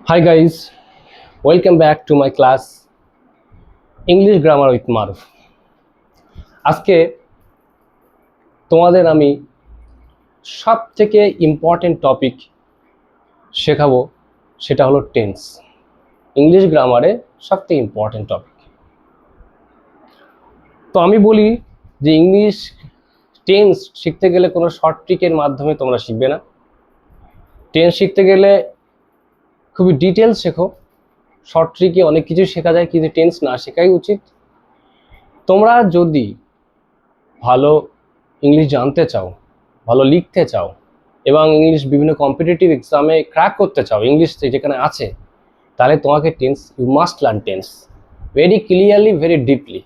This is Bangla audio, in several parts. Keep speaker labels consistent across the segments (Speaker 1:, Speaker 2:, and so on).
Speaker 1: Hi guys, welcome back to my class English Grammar with Maruf. আজকে তোমাদের আমি সবথেকে ইম্পর্টেন্ট টপিক শেখাবো, সেটা হলো টেন্স। ইংলিশ গ্রামারে সবথেকে ইম্পর্টেন্ট টপিক। তো আমি বলি যে ইংলিশ টেন্স শিখতে গেলে কোনো শর্ট ট্রিকের মাধ্যমে তোমরা শিখবে না। টেন্স শিখতে গেলে খুবই ডিটেলস শেখো। শর্ট ট্রিকে অনেক কিছু শেখা যায়, কিন্তু টেন্স না শেখাই উচিত। তোমরা যদি ভালো ইংলিশ জানতে চাও, ভালো লিখতে চাও এবং ইংলিশ বিভিন্ন কম্পিটিটিভ এক্সামে ক্র্যাক করতে চাও, ইংলিশ যেখানে আছে, তাহলে তোমাকে tense, you must learn tense very clearly, very deeply.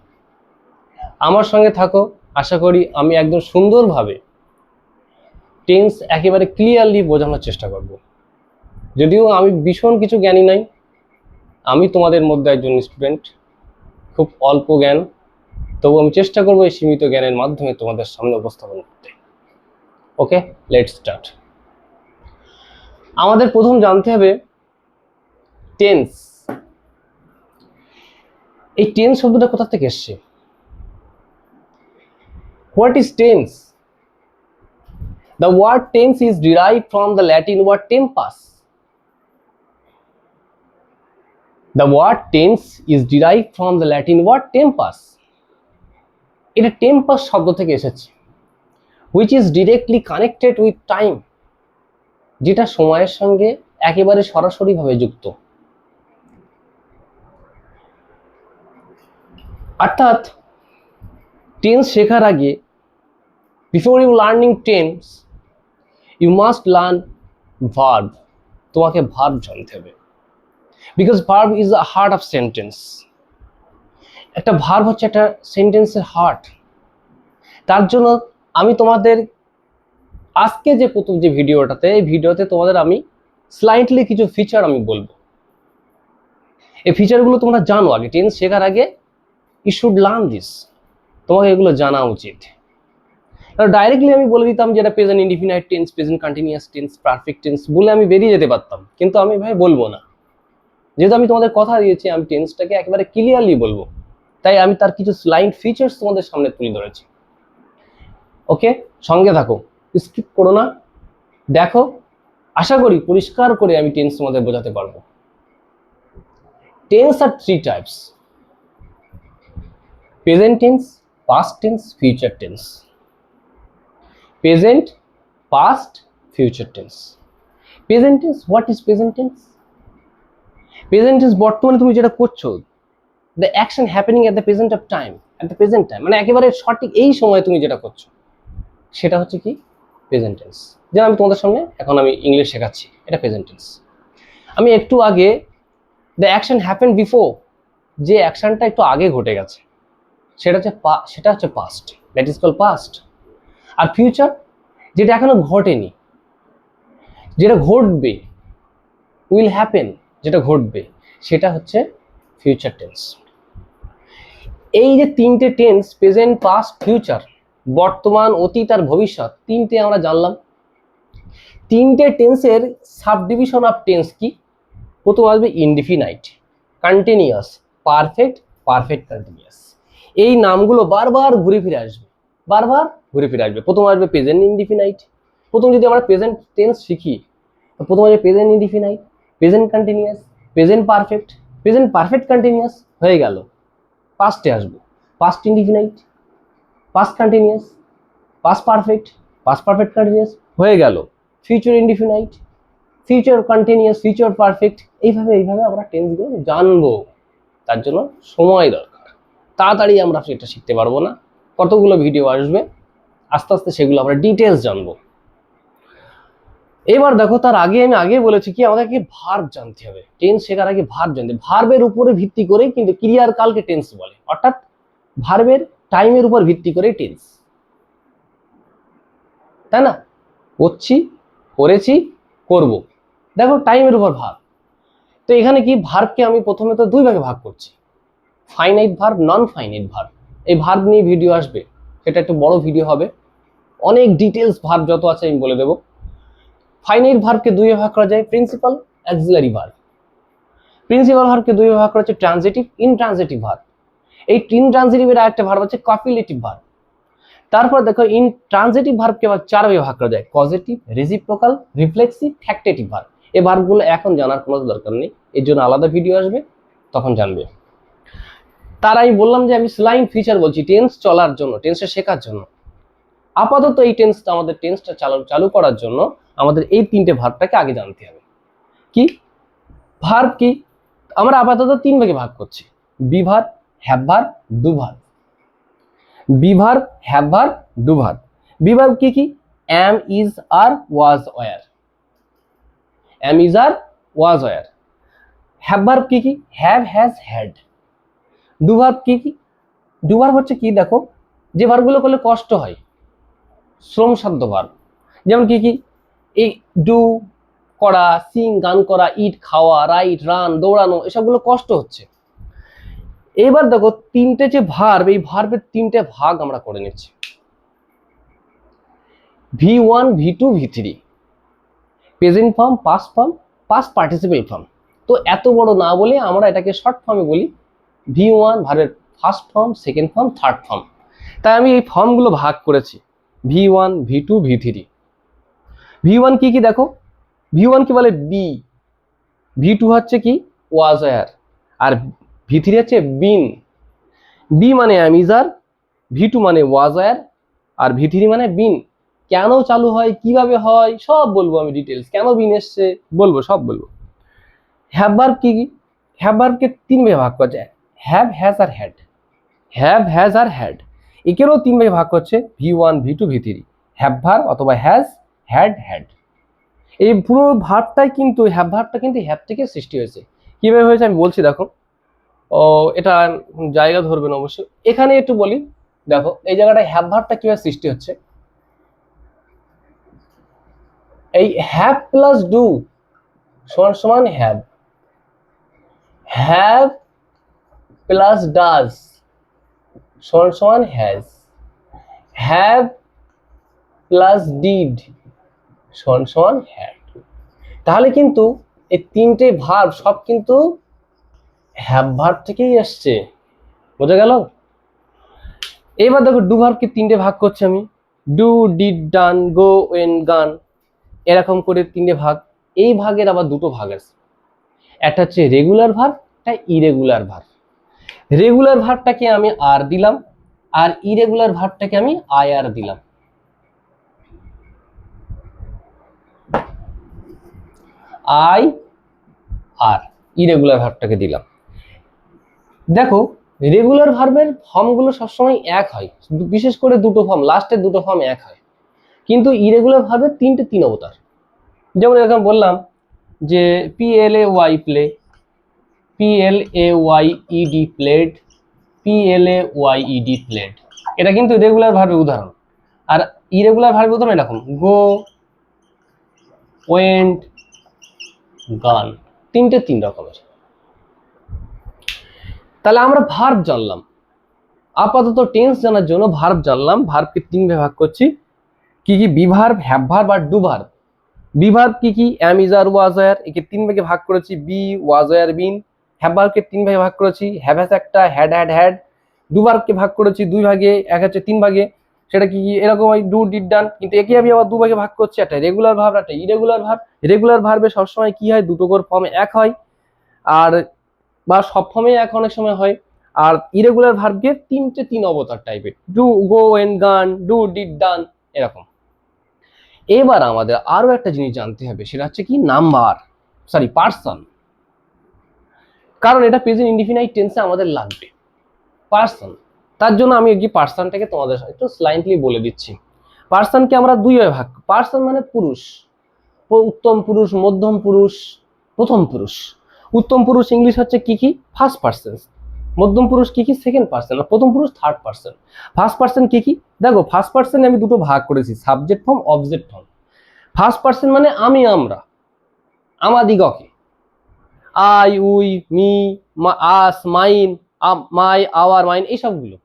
Speaker 1: আমার সঙ্গে থাকো, আশা করি আমি একদম সুন্দরভাবে টেন্স একেবারে ক্লিয়ারলি বোঝানোর চেষ্টা করব। যদিও আমি ভীষণ কিছু জ্ঞানী নাই, আমি তোমাদের মধ্যে একজন স্টুডেন্ট, খুব অল্প জ্ঞান, তবু আমি চেষ্টা করবো এই সীমিত জ্ঞানের মাধ্যমে তোমাদের সামনে উপস্থাপন করতে। ওকে, লেটস স্টার্ট। আমাদের প্রথম জানতে হবে টেন্স। এই টেন্স শব্দটা কোথা থেকে এসছে? What is tense? The word tense is derived from the Latin word tempus. The word tense is derived from the Latin word tempus. এটা টেম্পাস শব্দ থেকে এসেছে, which is directly connected with time, যেটা সময়ের সঙ্গে একেবারে সরাসরিভাবে যুক্ত। অর্থাৎ টেন্স শেখার আগে, before you learning tense, you must learn verb. তোমাকে ভার্ব জানতে হবে, because verb is the heart of sentence. একটা ভার্ব হচ্ছে একটা সেন্টেন্সের হার্ট। তার জন্য আমি তোমাদের আজকে যে প্রথম যে ভিডিওটাতে, এই ভিডিওতে তোমাদের আমি স্লাইটলি কিছু ফিচার আমি বলবো। এই ফিচারগুলো তোমরা জানো আগে, টেন্স শেখার আগে ইউ শুড লার্ন দিস, তোমাকে এগুলো জানা উচিত। ডাইরেক্টলি আমি বলে দিতাম যে এটা present indefinite tense, present continuous tense, perfect tense বলে আমি বেরিয়ে যেতে পারতাম, কিন্তু আমি ভাই বলবো না। যেহেতু আমি তোমাদের কথা দিয়েছি আমি টেন্সটাকে একেবারে ক্লিয়ারলি বলবো, তাই আমি তার কিছু স্লাইড ফিচার্স তোমাদের সামনে তুলে ধরেছি। ওকে, সঙ্গে থাকো, স্কিপ করো না, দেখো। আশা করি পরিষ্কার করে আমি টেন্স তোমাদের বোঝাতে পারবো। Tense are three types: present tense, past tense, future tense. Present, past, future tense. Present tense, what is present tense? Present tense বর্তমানে তুমি যেটা করছো, the action happening at the present of time, at the present time, মানে একেবারে সঠিক এই সময়ে তুমি যেটা করছো, সেটা হচ্ছে কি প্রেজেন্ট টেন্স। যেন আমি তোমাদের সামনে এখন আমি ইংলিশ শেখাচ্ছি, এটা প্রেজেন্ট টেন্স। আমি একটু আগে দ্য অ্যাকশন হ্যাপেন বিফোর, যে অ্যাকশনটা একটু আগে ঘটে গেছে, সেটা হচ্ছে past, that is called past. আর ফিউচার, যেটা এখনো ঘটেনি, যেটা ঘটবে, উইল হ্যাপেন, যেটা ঘটবে, সেটা হচ্ছে ফিউচার টেন্স। এই যে তিনটে টেন্স, প্রেজেন্ট, পাস্ট, ফিউচার, বর্তমান, অতীত আর ভবিষ্যৎ, তিনটে আমরা জানলাম। তিনটে টেন্সের সাবডিভিশন অফ টেন্স কি? প্রথম আসবে indefinite, continuous, perfect, perfect continuous. এই নামগুলো বারবার ঘুরে ফিরে আসবে, বারবার ঘুরে ফিরে আসবে। প্রথম আসবে প্রেজেন্ট ইনডিফিনাইট। প্রথম যদি আমরা প্রেজেন্ট টেন্স শিখি, প্রথম আসবে present indefinite, present continuous, present perfect, present perfect continuous হয়ে গেল। পাস্টে আসবো, past indefinite, past continuous, past perfect, past perfect continuous হয়ে গেল। Future indefinite, future continuous, future perfect. এইভাবে আমরা টেন্সগুলো জানবো। তার জন্য সময় দরকার, তাড়াতাড়ি আমরা সেটা শিখতে পারবো না। কতগুলো ভিডিও আসবে, আস্তে আস্তে সেগুলো আমরা ডিটেলস জানবো। এবার দেখো, তার আগে আমি আগে বলেছি কি আমাদেরকে ভার্ব জানতে হবে। টেন্স শেখার আগে ভার্ব জানতে, ভার্বের উপরে ভিত্তি করেই কিন্তু ক্রিয়ার কালকে টেন্স বলে, অর্থাৎ ভার্বের টাইমের উপর ভিত্তি করেই টেন্স, তাই না? করছি, করেছি, করব, দেখো টাইমের উপর ভার্ব। তো এখানে কি ভার্বকে আমি প্রথমে তো দুই ভাগে ভাগ করছি, finite verb, non finite verb. এই ভার্ব নিয়ে ভিডিও আসবে, সেটা একটু বড় ভিডিও হবে, অনেক ডিটেলস ভার্ব যত আছে আমি বলে দেবো। ফাইনাইট ভার্বকে দুই ভাগ করা যায়, প্রিন্সিপাল, অক্সিলারি ভার্ব। প্রিন্সিপাল ভার্বকে দুই ভাগ করা হচ্ছে ট্রানজিটিভ, ইনট্রানজিটিভ ভার্ব। এই ইনট্রানজিটিভের আরেকটা ভার্ব হচ্ছে কপিলেটিভ ভার্ব। তারপর দেখো ইনট্রানজিটিভ ভার্বকে আবার চার ভাগে ভাগ করা যায়, positive, reciprocal, reflexive, factitive verb. এই ভার্বগুলো এখন জানার কোনো দরকার নেই, এর জন্য আলাদা ভিডিও আসবে, তখন জানবে। তার আমি বললাম যে আমি স্লাইন ফিচার বলছি টেন্স চলার জন্য, টেন্সটা শেখার জন্য। আপাতত এই টেন্সটা আমাদের টেন্সটা চালু করার জন্য আমাদের এই তিনটে ভার্বটাকে আগে জানতে হবে। কি ভার্ব কি? আমরা আপাতত তিন ভাগে ভাগ করছি, B verb, have verb, do verb. Be verb, have verb, do verb. Be verb কি কি? am, is, are, was, were। am, is, are, was, were। Have verb কি কি? have, has, had। Do verb কি কি? ডু ভার্ব হচ্ছে কি দেখো, যে ভার্বগুলো করলে কষ্ট হয়, শ্রমসাধ্য ভার্ব। যেমন কি কি? এই ডু করা, সিং গান করা, ইট খাওয়া, রাইট রান দৌড়ানো, এসবগুলো কষ্ট হচ্ছে। এবার দেখো তিনটে যে ভার্ব, এই ভার্বের তিনটে ভাগ আমরা করে নিচ্ছি, V1, V2, V3। Present form, past form, past participle form. তো এত বড় না বলে আমরা এটাকে শর্ট ফর্মে বলি, V1 ভার্বের first form, second form, third form. তাই আমি এই ফর্মগুলো ভাগ করেছি, V1, V2, V3। V1 কি কি দেখো, V1 কি বলে বি, V2 হচ্ছে কি ওয়াজ ওয়্যার, আর V3 হচ্ছে বিন। বি মানে am, is, are, V2 মানে ওয়াজ ওয়্যার, আর V3 মানে বিন। কেন চালু হয়, কিভাবে হয়, সব বলবো আমি ডিটেলস, কেন বিন এসছে বলবো, সব বলবো। হ্যাভ ভার্ব কি কি? হ্যাভ ভার্বকে তিন ভাগে ভাগ করা যায়, হ্যাভ, হ্যাজ আর হ্যাড। হ্যাভ, হ্যাজ আর হ্যাড একেও তিন ভাগে ভাগ করছে, V1, V2, V3। Have verb অথবা হ্যাজ, হ্যাড, হ্যাড। এই পুরো ভার্বটাই কিন্তু, হ্যাভ ভার্বটা কিন্তু হ্যাভ থেকে সৃষ্টি হয়েছে। কিভাবে হয়েছে আমি বলছি দেখো, ও এটা জায়গা ধরবেন অবশ্যই। এখানে একটু বলি দেখো, এই জায়গাটায় হ্যাভ ভার্বটা কিভাবে সৃষ্টি হচ্ছে। এই হ্যাভ প্লাস ডু সমান সমান হ্যাভ, হ্যাভ প্লাস ডাজ সমান সমান হ্যাজ, হ্যাভ প্লাস ডিড সমান সমান হ্যাড। তাহলে কিন্তু এই তিনটে ভার্ব সব কিন্তু হ্যাভ ভার্ব থেকেই আসছে, বোঝা গেল? এবার দেখো ডু ভার্বকে তিনটে ভাগ করছি আমি, do, did, done, go, went, gone, এরকম করে তিনটে ভাগ। এই ভাগের আবার দুটো ভাগ আছে, একটা হচ্ছে রেগুলার ভার্ব, একটা ইরেগুলার ভার্ব। রেগুলার ভার্বটাকে আমি আর দিলাম, আর ইরেগুলার ভার্বটাকে আমি আই আর দিলাম। আই আর ইরেগুলার ভার্বটাকে দিলাম। দেখো রেগুলার ভার্বের ফর্মগুলো সবসময় এক হয়, বিশেষ করে দুটো ফর্ম, লাস্টের দুটো ফর্ম এক হয়, কিন্তু ইরেগুলার ভার্বের তিনটে তিন অবতার। যেমন এরকম বললাম যে PLAY play, PLAYED played, PLAYED played. এটা কিন্তু রেগুলার ভার্বের উদাহরণ। আর ইরেগুলার ভার্বের উদাহরণ এরকম গো, ওয়েন্ট, গান, তিনটে তিন রকমের। তাহলে আমরা ভার্ব জানলাম, আপাতত টেন্স জানার জন্য ভার্ব জানলাম। ভার্বকে তিন ভাগে ভাগ করছি, কি কি? বি ভার্ব, হ্যাভ ভার্ব আর ডু ভার্ব। বি ভার্ব কি কি? am, is, are, was, were। একে তিন ভাগে ভাগ করেছি, be, was, were, been। Have ভার্বকে তিন ভাগে ভাগ করেছি, হ্যাভ হ্যাজ একটা, হ্যাড, হ্যাড, হ্যাড। ডু ভার্বকে ভাগ করেছি দুই ভাগে, এক হচ্ছে তিন ভাগে, সেটা কি কি? এরকম ডু, ডিড, ডান। কিন্তু একে আমি আবার দু ভাগে ভাগ করছি, একটা রেগুলার ভার্ব, একটা ইরেগুলার ভার্ব। রেগুলার ভার্বে সবসময় কি হয়, দুটো করে ফর্মে এক হয়, আর বা সব ফর্মে এক অনেক সময় হয়। আর ইরেগুলার ভার্বকে তিনটে তিন অবতার টাইপের, ডু, গো, এন্ড, গান, ডু, ডিড, ডান, এরকম। এবার আমাদের আরো একটা জিনিস জানতে হবে, সেটা হচ্ছে কি? Number, sorry person. কারণ এটা প্রেজেন্ট ইনডিফিনাইট টেন্সে আমাদের লাগবে পার্সন। তার জন্য আমি কি পার্সনটাকে তোমাদের একটু স্লাইন্টলি বলে দিচ্ছি। পার্সনকে আমরা দুই ভাগে ভাগ, পার্সন মানে পুরুষ, উত্তম পুরুষ, মধ্যম পুরুষ, প্রথম পুরুষ। উত্তম পুরুষ ইংলিশ হচ্ছে কি কি? First person. মধ্যম পুরুষ কি কি? Second person. আর প্রথম পুরুষ থার্ড পার্সন। ফার্স্ট পার্সন কি কি? দেখো ফার্স্ট পার্সনে আমি দুটো ভাগ করেছি, subject form, object form. First person মানে আমি, আমরা, আমাদিগকে, I, we, me, us, mine, my, our, mine, এইসবগুলো।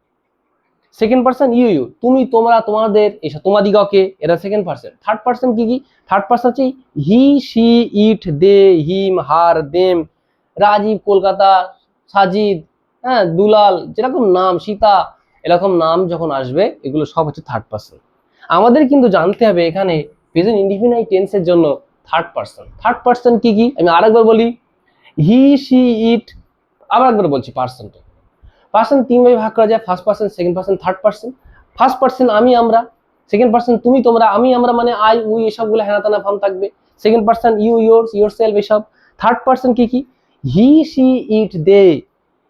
Speaker 1: সেকেন্ড পার্সন ইউ, ইউ, তুমি, তোমরা, তোমাদের, এইসব তোমাদিগকে, এটা সেকেন্ড পার্সন। থার্ড পার্সন কি কি? থার্ড পার্সন হচ্ছে he, she, it, they, him, her, them, Rajiv Kolkata, Sajid, হ্যাঁ দুলাল, যেরকম নাম, সীতা, এরকম নাম যখন আসবে এগুলো সব হচ্ছে থার্ড পার্সন। আমাদের কিন্তু জানতে হবে এখানে প্রেজেন্ট ইনডিফিনাইট টেন্সের জন্য থার্ড পার্সন। থার্ড পার্সন কি কি আমি আরেকবার বলি, হি, সি, ইট। আবার একবার বলছি, পার্সনটা, পার্সন তিন ভাবে ভাগ করা যায়, first person, second person, third person. First person আমি আমরা, সেকেন্ড পার্সন তুমি তোমরা, আমি আমরা মানে আই উই এসবগুলো হেনা তেনা ফার্ম থাকবে। Second person you yours yourself এসব। থার্ড পার্সন কি কি, হি, সি, ইট, দে।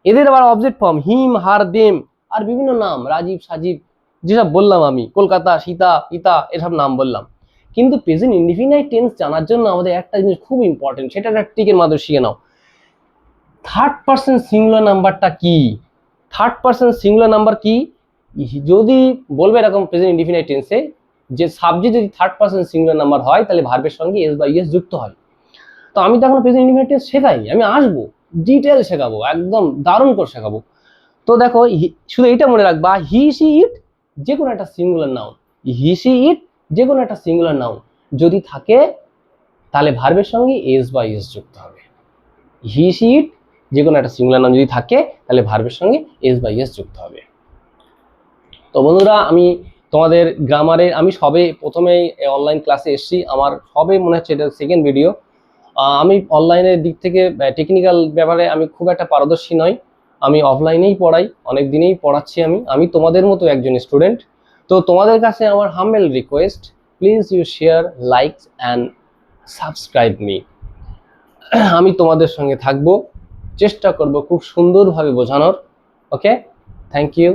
Speaker 1: এদের আবার object form him, her, them, আর বিভিন্ন নাম রাজীব, সাজীব, যেসব বললাম আমি, কলকাতা, সীতা, পিতা, এসব নাম বললাম। কিন্তু প্রেজেন্ট ইনডিফিনাইট টেন্স জানার জন্য আমাদের একটা জিনিস খুব ইম্পর্টেন্ট, সেটা একটা ট্রিকের মাধ্যমে শিখে নাও। থার্ড পার্সন সিঙ্গুলার নাম্বারটা কি? থার্ড পার্সন সিঙ্গুলার নাম্বার কি? যদি বলবে এরকম প্রেজেন্ট ইনডিফিনাইট টেন্সে যে সাবজেক্ট যদি থার্ড পার্সন সিঙ্গুলার নাম্বার হয় তাহলে ভার্বের সঙ্গে এস বা ইএস যুক্ত হয়। তো আমি তো এখন প্রেজেন্ট ইনডিফিনাইট টেন্স শেখাইনি, আমি আসবো ডিটেল শেখাবো, একদম দারুণ করে শেখাবো। তো দেখো শুধু এইটা মনে রাখবা, হি, সি, ইট যে কোনো একটা সিঙ্গুলার নাউন, হি, সি, ইট যে কোনো একটা সিঙ্গুলার নাউন যদি থাকে তাহলে ভার্বের সঙ্গে এস বা ইএস যুক্ত হবে। হি, সি, ইট যে কোনো একটা সিঙ্গুলার নাউন যদি থাকে তাহলে ভার্বের সঙ্গে এস বা ইএস যুক্ত হবে। তো বন্ধুরা, আমি তোমাদের গ্রামারের আমি সবে প্রথমেই অনলাইন ক্লাসে এসেছি, আমার সবে মনে হচ্ছে এটা সেকেন্ড ভিডিও। আমি অনলাইনের দিক থেকে টেকনিক্যাল ব্যাপারে আমি খুব একটা পারদর্শী নই, আমি অফলাইনেই পড়াই, অনেক দিনেই পড়াচ্ছি। আমি তোমাদের মতো একজন স্টুডেন্ট। তো তোমাদের কাছে আমার humble request, please you share, like and subscribe me. আমি তোমাদের সঙ্গে থাকবো, চেষ্টা করব খুব সুন্দরভাবে বোঝানোর। Okay, thank you.